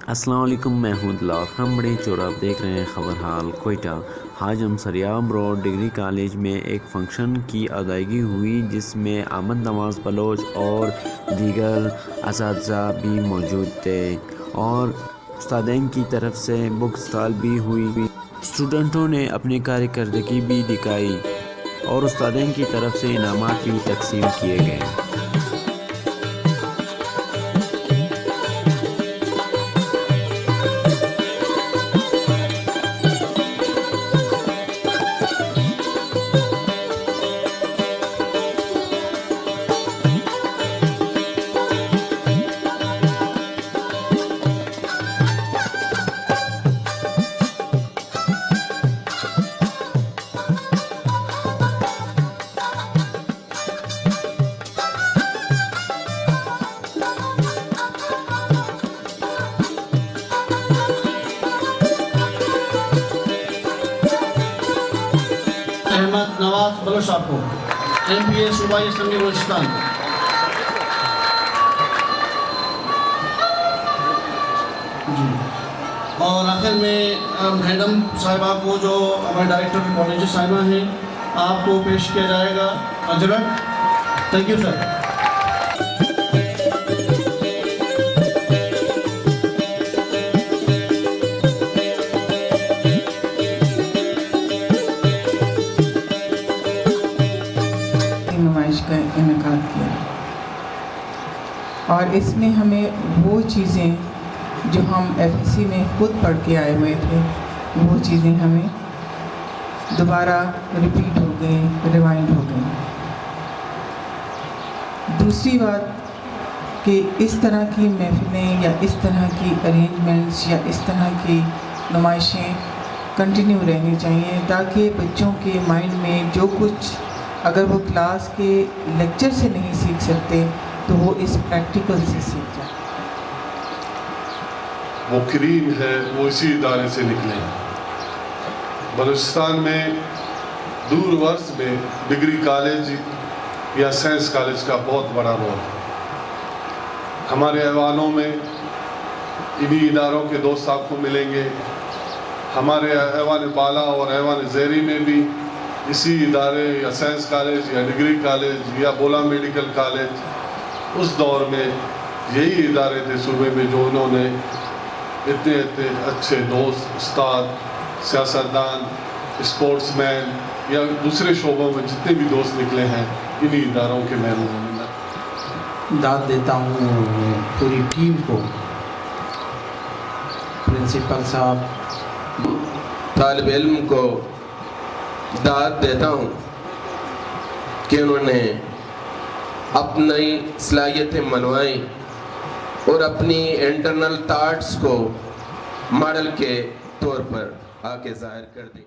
السلام علیکم، میں ہوں دلال خان بڑی چور، آپ دیکھ رہے ہیں خبر حال کوئٹہ۔ آج ہم سریاب روڈ ڈگری کالج میں ایک فنکشن کی ادائیگی ہوئی جس میں احمد نواز بلوچ اور دیگر اساتذہ بھی موجود تھے اور استادین کی طرف سے بک اسٹال بھی ہوئی۔ اسٹوڈنٹوں نے اپنی کارکردگی بھی دکھائی اور استادین کی طرف سے انعامات بھی تقسیم کیے گئے۔ احمد نواز بلوچ صاحب کو MP صوبائی اسمبلی بلوچستان۔ جی، اور آخر میں میڈم صاحبہ کو جو ہمارے ڈائریکٹر کالج صاحبہ ہیں آپ کو پیش کیا جائے گا اجرت۔ Thank you sir. نمائش کا انعقاد کیا اور اس میں ہمیں وہ چیزیں جو ہم FSC میں خود پڑھ کے آئے ہوئے تھے وہ چیزیں ہمیں دوبارہ ریپیٹ ہو گئیں، ریوائنڈ ہو گئیں۔ دوسری بات کہ اس طرح کی محفلیں یا اس طرح کی ارینجمنٹس یا اس طرح کی نمائشیں کنٹینیو رہنی چاہیے تاکہ بچوں کے مائنڈ میں جو کچھ اگر وہ کلاس کے لیکچر سے نہیں سیکھ سکتے تو وہ اس پریکٹیکل سے سیکھ جائیں۔ وہ کریم ہے وہ اسی ادارے سے نکلے ہیں۔ بلوچستان میں دور ورس میں ڈگری کالج یا سائنس کالج کا بہت بڑا رول ہے۔ ہمارے ایوانوں میں انہی اداروں کے دوست آپ کو ملیں گے۔ ہمارے ایوان بالا اور ایوان زیری میں بھی اسی ادارے یا سائنس کالج یا ڈگری کالج یا بولا میڈیکل کالج اس دور میں یہی ادارے تھے صوبے میں جو انہوں نے اتنے اچھے دوست، استاد، سیاستدان، اسپورٹس مین یا دوسرے شعبوں میں جتنے بھی دوست نکلے ہیں انہی اداروں کے مہمانوں میں داد دیتا ہوں پوری ٹیم کو، پرنسپل صاحب، طالب علم کو داد دیتا ہوں کہ انہوں نے اپنی صلاحیتیں منوائی اور اپنی انٹرنل تھاٹس کو ماڈل کے طور پر آ کے ظاہر کر دی۔